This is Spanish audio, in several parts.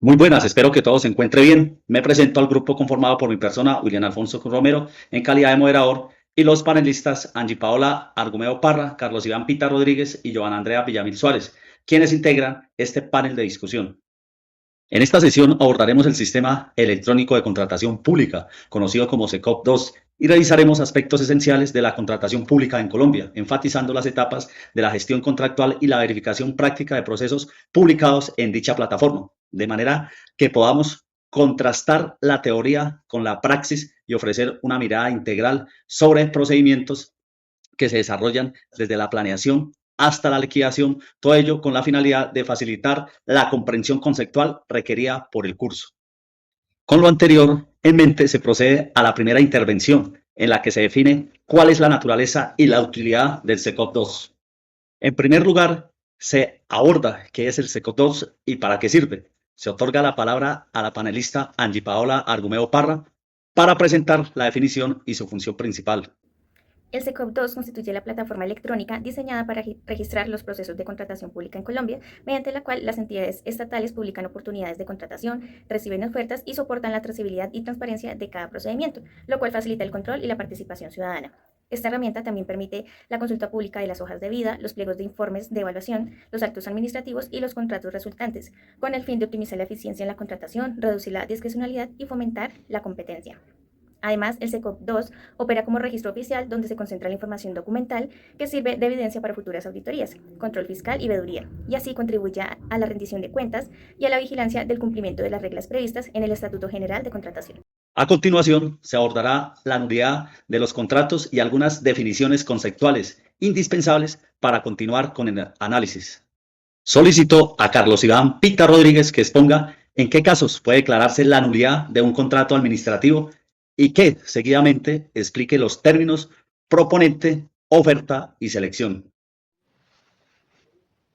Muy buenas, espero que todo se encuentre bien. Me presento al grupo conformado por mi persona, William Alfonso Romero, en calidad de moderador, y los panelistas Angie Paola Argumeo Parra, Carlos Iván Pita Rodríguez y Joana Andrea Villamil Suárez, quienes integran este panel de discusión. En esta sesión abordaremos el sistema electrónico de contratación pública, conocido como SECOP2, y revisaremos aspectos esenciales de la contratación pública en Colombia, enfatizando las etapas de la gestión contractual y la verificación práctica de procesos publicados en dicha plataforma, de manera que podamos contrastar la teoría con la praxis y ofrecer una mirada integral sobre procedimientos que se desarrollan desde la planeación hasta la liquidación, todo ello con la finalidad de facilitar la comprensión conceptual requerida por el curso. Con lo anterior en mente, se procede a la primera intervención, en la que se define cuál es la naturaleza y la utilidad del SECOP2. En primer lugar, se aborda qué es el SECOP2 y para qué sirve. Se otorga la palabra a la panelista Angie Paola Argumeo Parra para presentar la definición y su función principal. El SECOP2 constituye la plataforma electrónica diseñada para registrar los procesos de contratación pública en Colombia, mediante la cual las entidades estatales publican oportunidades de contratación, reciben ofertas y soportan la trazabilidad y transparencia de cada procedimiento, lo cual facilita el control y la participación ciudadana. Esta herramienta también permite la consulta pública de las hojas de vida, los pliegos de informes de evaluación, los actos administrativos y los contratos resultantes, con el fin de optimizar la eficiencia en la contratación, reducir la discrecionalidad y fomentar la competencia. Además, el SECOP2 opera como registro oficial donde se concentra la información documental que sirve de evidencia para futuras auditorías, control fiscal y veeduría, y así contribuye a la rendición de cuentas y a la vigilancia del cumplimiento de las reglas previstas en el Estatuto General de Contratación. A continuación, se abordará la nulidad de los contratos y algunas definiciones conceptuales indispensables para continuar con el análisis. Solicito a Carlos Iván Pita Rodríguez que exponga en qué casos puede declararse la nulidad de un contrato administrativo y que, seguidamente, explique los términos proponente, oferta y selección.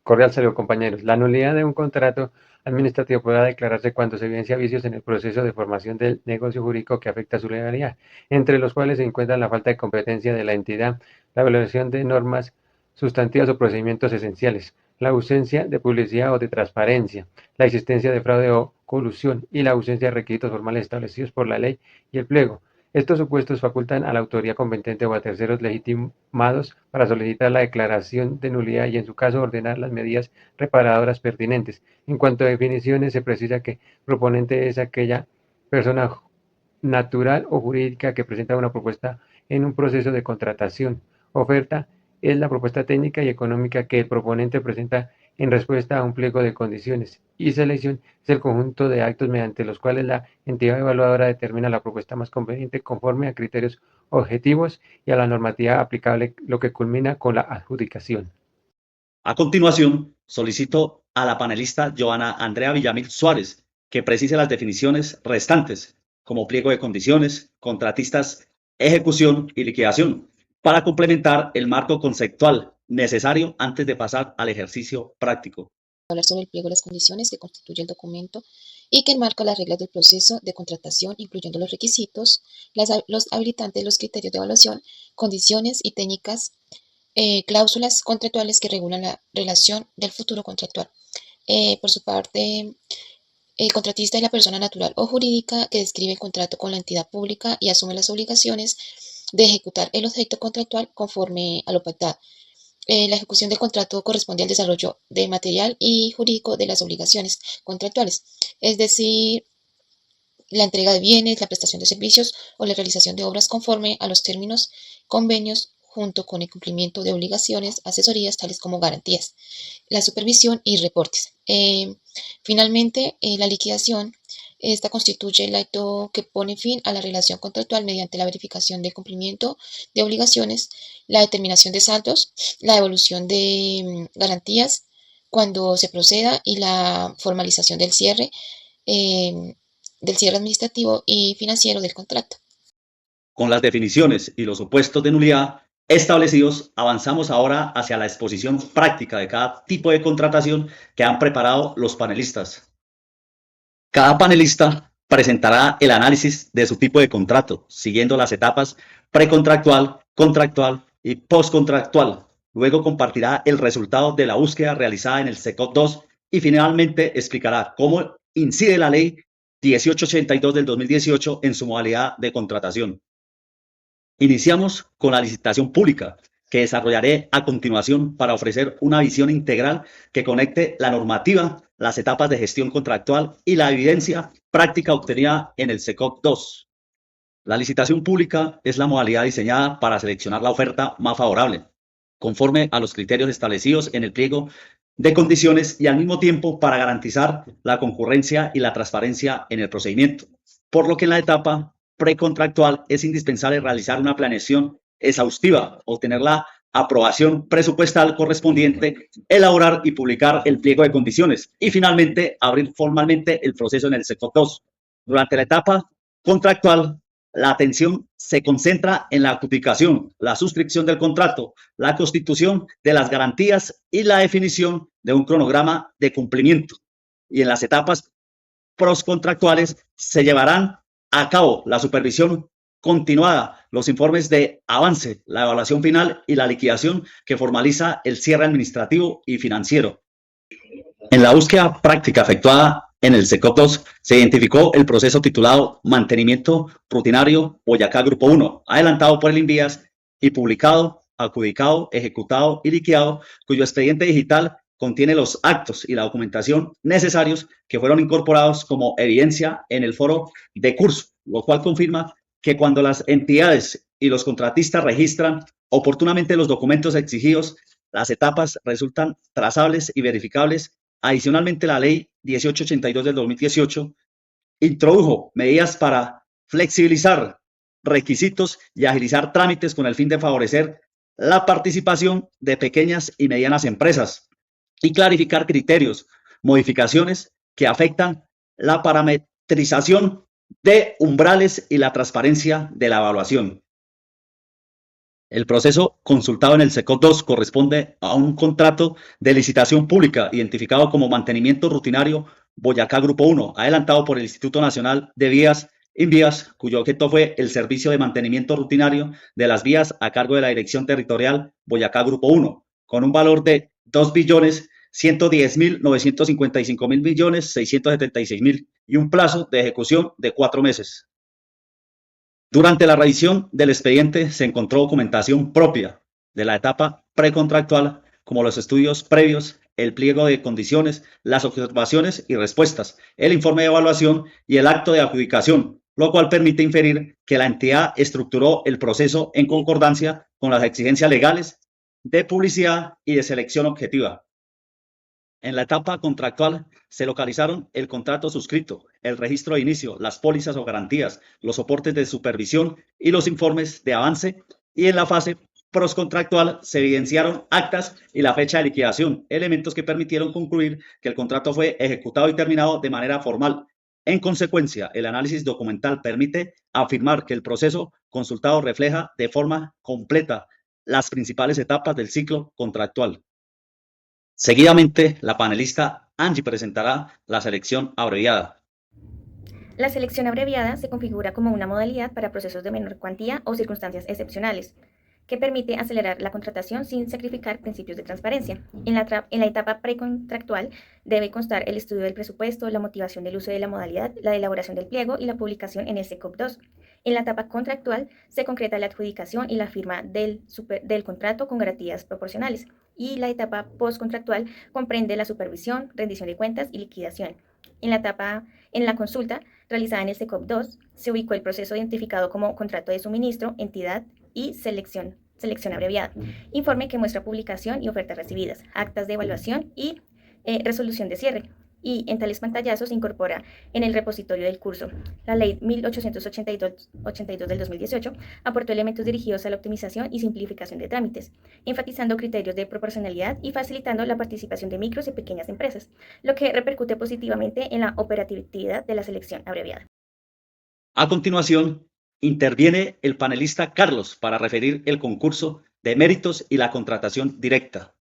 Cordial saludo, compañeros. La nulidad de un contrato administrativo podrá declararse cuando se evidencia vicios en el proceso de formación del negocio jurídico que afecta a su legalidad, entre los cuales se encuentran la falta de competencia de la entidad, la violación de normas sustantivas o procedimientos esenciales, la ausencia de publicidad o de transparencia, la existencia de fraude o colusión y la ausencia de requisitos formales establecidos por la ley y el pliego. Estos supuestos facultan a la autoridad competente o a terceros legitimados para solicitar la declaración de nulidad y, en su caso, ordenar las medidas reparadoras pertinentes. En cuanto a definiciones, se precisa que proponente es aquella persona natural o jurídica que presenta una propuesta en un proceso de contratación. Oferta es la propuesta técnica y económica que el proponente presenta en respuesta a un pliego de condiciones, y selección es el conjunto de actos mediante los cuales la entidad evaluadora determina la propuesta más conveniente conforme a criterios objetivos y a la normativa aplicable, lo que culmina con la adjudicación. A continuación, solicito a la panelista Joana Andrea Villamil Suárez que precise las definiciones restantes, como pliego de condiciones, contratistas, ejecución y liquidación, para complementar el marco conceptual necesario antes de pasar al ejercicio práctico. Hablar sobre el pliego de las condiciones que constituye el documento y que enmarca las reglas del proceso de contratación, incluyendo los requisitos, los habilitantes, los criterios de evaluación, condiciones y técnicas, cláusulas contractuales que regulan la relación del futuro contractual. Por su parte, el contratista es la persona natural o jurídica que describe el contrato con la entidad pública y asume las obligaciones de ejecutar el objeto contractual conforme a lo pactado. La ejecución del contrato corresponde al desarrollo de material y jurídico de las obligaciones contractuales, es decir, la entrega de bienes, la prestación de servicios o la realización de obras conforme a los términos, convenios, junto con el cumplimiento de obligaciones, asesorías, tales como garantías, la supervisión y reportes. Finalmente, la liquidación. Esta constituye el acto que pone fin a la relación contractual mediante la verificación del cumplimiento de obligaciones, la determinación de saldos, la devolución de garantías cuando se proceda y la formalización del cierre administrativo y financiero del contrato. Con las definiciones y los supuestos de nulidad establecidos, avanzamos ahora hacia la exposición práctica de cada tipo de contratación que han preparado los panelistas. Cada panelista presentará el análisis de su tipo de contrato, siguiendo las etapas precontractual, contractual y postcontractual. Luego compartirá el resultado de la búsqueda realizada en el SECOP2 y finalmente explicará cómo incide la Ley 1882 del 2018 en su modalidad de contratación. Iniciamos con la licitación pública, que desarrollaré a continuación para ofrecer una visión integral que conecte la normativa, las etapas de gestión contractual y la evidencia práctica obtenida en el SECOC 2. La licitación pública es la modalidad diseñada para seleccionar la oferta más favorable, conforme a los criterios establecidos en el pliego de condiciones y al mismo tiempo para garantizar la concurrencia y la transparencia en el procedimiento, por lo que en la etapa precontractual es indispensable realizar una planeación exhaustiva, obtener la aprobación presupuestal correspondiente, elaborar y publicar el pliego de condiciones y finalmente abrir formalmente el proceso en el sector 2. Durante la etapa contractual, la atención se concentra en la adjudicación, la suscripción del contrato, la constitución de las garantías y la definición de un cronograma de cumplimiento. Y en las etapas postcontractuales se llevarán a cabo la supervisión continuada, los informes de avance, la evaluación final y la liquidación que formaliza el cierre administrativo y financiero. En la búsqueda práctica efectuada en el SECOC 2 se identificó el proceso titulado Mantenimiento Rutinario Boyacá Grupo 1, adelantado por el INVIAS y publicado, adjudicado, ejecutado y liquidado, cuyo expediente digital contiene los actos y la documentación necesarios que fueron incorporados como evidencia en el foro de curso, lo cual confirma que cuando las entidades y los contratistas registran oportunamente los documentos exigidos, las etapas resultan trazables y verificables. Adicionalmente, la Ley 1882 del 2018 introdujo medidas para flexibilizar requisitos y agilizar trámites con el fin de favorecer la participación de pequeñas y medianas empresas y clarificar criterios, modificaciones que afectan la parametrización de umbrales y la transparencia de la evaluación. El proceso consultado en el SECOC 2 corresponde a un contrato de licitación pública identificado como Mantenimiento Rutinario Boyacá Grupo 1, adelantado por el Instituto Nacional de Vías INVIAS, cuyo objeto fue el servicio de mantenimiento rutinario de las vías a cargo de la Dirección Territorial Boyacá Grupo 1, con un valor de 2.110.955.000.676.000 y un plazo de ejecución de 4 meses. Durante la revisión del expediente se encontró documentación propia de la etapa precontractual, como los estudios previos, el pliego de condiciones, las observaciones y respuestas, el informe de evaluación y el acto de adjudicación, lo cual permite inferir que la entidad estructuró el proceso en concordancia con las exigencias legales de publicidad y de selección objetiva. En la etapa contractual se localizaron el contrato suscrito, el registro de inicio, las pólizas o garantías, los soportes de supervisión y los informes de avance, y en la fase postcontractual se evidenciaron actas y la fecha de liquidación, elementos que permitieron concluir que el contrato fue ejecutado y terminado de manera formal. En consecuencia, el análisis documental permite afirmar que el proceso consultado refleja de forma completa las principales etapas del ciclo contractual. Seguidamente, la panelista Angie presentará la selección abreviada. La selección abreviada se configura como una modalidad para procesos de menor cuantía o circunstancias excepcionales, que permite acelerar la contratación sin sacrificar principios de transparencia. En la etapa precontractual debe constar el estudio del presupuesto, la motivación del uso de la modalidad, la elaboración del pliego y la publicación en el SECOC 2. En la etapa contractual se concreta la adjudicación y la firma del contrato con garantías proporcionales. Y la etapa postcontractual comprende la supervisión, rendición de cuentas y liquidación. En la consulta realizada en el SECOC 2 se ubicó el proceso identificado como contrato de suministro, entidad y selección abreviada, informe que muestra publicación y ofertas recibidas, actas de evaluación y resolución de cierre. Y en tales pantallazos se incorpora en el repositorio del curso. La Ley 1882 del 2018 aportó elementos dirigidos a la optimización y simplificación de trámites, enfatizando criterios de proporcionalidad y facilitando la participación de micros y pequeñas empresas, lo que repercute positivamente en la operatividad de la selección abreviada. A continuación, interviene el panelista Carlos para referir el concurso de méritos y la contratación directa.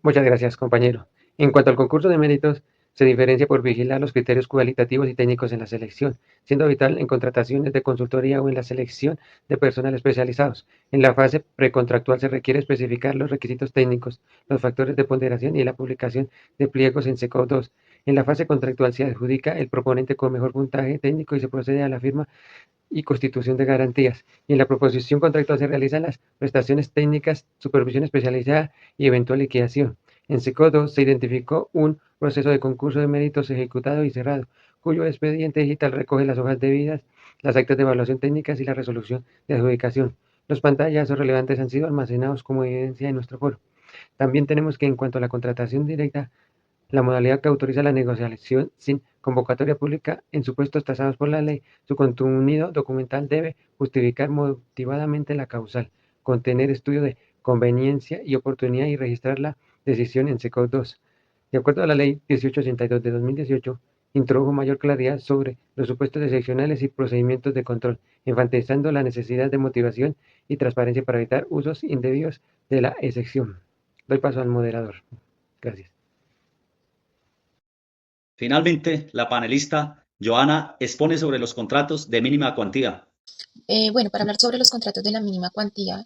Muchas gracias, compañero. En cuanto al concurso de méritos, se diferencia por vigilar los criterios cualitativos y técnicos en la selección, siendo vital en contrataciones de consultoría o en la selección de personal especializados. En la fase precontractual se requiere especificar los requisitos técnicos, los factores de ponderación y la publicación de pliegos en SECOC 2. En la fase contractual se adjudica el proponente con mejor puntaje técnico y se procede a la firma y constitución de garantías. Y en la proposición contractual se realizan las prestaciones técnicas, supervisión especializada y eventual liquidación. En SECO 2 se identificó un proceso de concurso de méritos ejecutado y cerrado, cuyo expediente digital recoge las hojas debidas, las actas de evaluación técnicas y la resolución de adjudicación. Los pantallazos relevantes han sido almacenados como evidencia en nuestro foro. También tenemos que en cuanto a la contratación directa, la modalidad que autoriza la negociación sin convocatoria pública en supuestos tasados por la ley, su contenido documental debe justificar motivadamente la causal, contener estudio de conveniencia y oportunidad y registrar la decisión en SECO 2. De acuerdo a la ley 1882 de 2018, introdujo mayor claridad sobre los supuestos excepcionales y procedimientos de control, enfatizando la necesidad de motivación y transparencia para evitar usos indebidos de la excepción. Doy paso al moderador. Gracias. Finalmente, la panelista Joana expone sobre los contratos de mínima cuantía. Bueno, para hablar sobre los contratos de la mínima cuantía,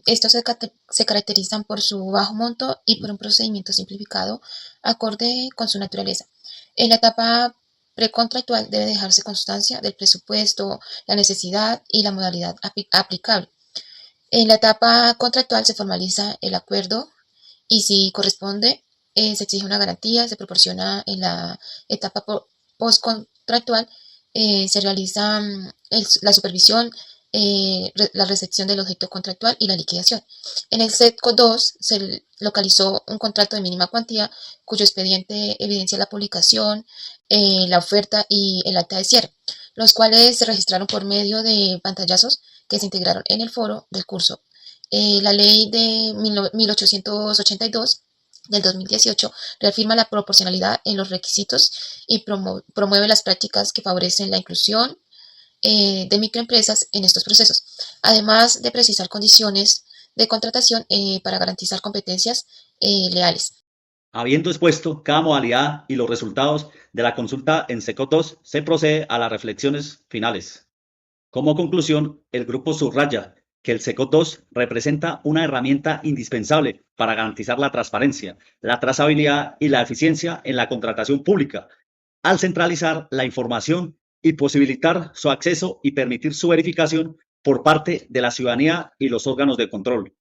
estos se caracterizan por su bajo monto y por un procedimiento simplificado acorde con su naturaleza. En la etapa precontractual debe dejarse constancia del presupuesto, la necesidad y la modalidad aplicable. En la etapa contractual se formaliza el acuerdo y si corresponde, se exige una garantía, se proporciona en la etapa postcontractual, se realiza la supervisión, la recepción del objeto contractual y la liquidación. En el SECO 2 se localizó un contrato de mínima cuantía cuyo expediente evidencia la publicación, la oferta y el acta de cierre, los cuales se registraron por medio de pantallazos que se integraron en el foro del curso. La ley de 1882 del 2018 reafirma la proporcionalidad en los requisitos y promueve las prácticas que favorecen la inclusión de microempresas en estos procesos, además de precisar condiciones de contratación para garantizar competencias leales. Habiendo expuesto cada modalidad y los resultados de la consulta en SECO 2, se procede a las reflexiones finales. Como conclusión, el grupo subraya que el SECO 2 representa una herramienta indispensable para garantizar la transparencia, la trazabilidad y la eficiencia en la contratación pública, al centralizar la información y posibilitar su acceso y permitir su verificación por parte de la ciudadanía y los órganos de control.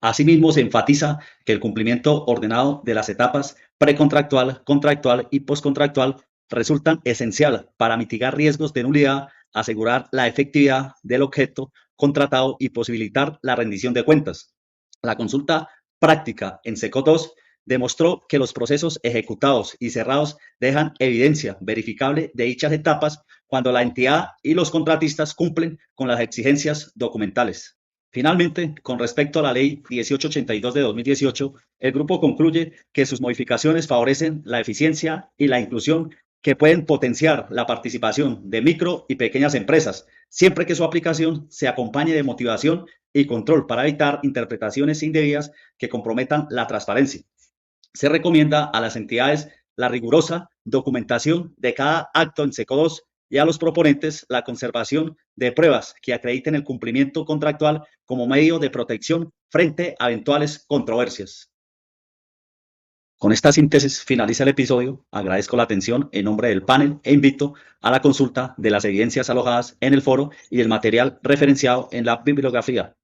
Asimismo, se enfatiza que el cumplimiento ordenado de las etapas precontractual, contractual y postcontractual resultan esencial para mitigar riesgos de nulidad, asegurar la efectividad del objeto contratado y posibilitar la rendición de cuentas. La consulta práctica en SECO 2 demostró que los procesos ejecutados y cerrados dejan evidencia verificable de dichas etapas cuando la entidad y los contratistas cumplen con las exigencias documentales. Finalmente, con respecto a la Ley 1882 de 2018, el grupo concluye que sus modificaciones favorecen la eficiencia y la inclusión que pueden potenciar la participación de micro y pequeñas empresas, siempre que su aplicación se acompañe de motivación y control para evitar interpretaciones indebidas que comprometan la transparencia. Se recomienda a las entidades la rigurosa documentación de cada acto en SECO 2 y a los proponentes la conservación de pruebas que acrediten el cumplimiento contractual como medio de protección frente a eventuales controversias. Con esta síntesis finaliza el episodio. Agradezco la atención en nombre del panel e invito a la consulta de las evidencias alojadas en el foro y el material referenciado en la bibliografía.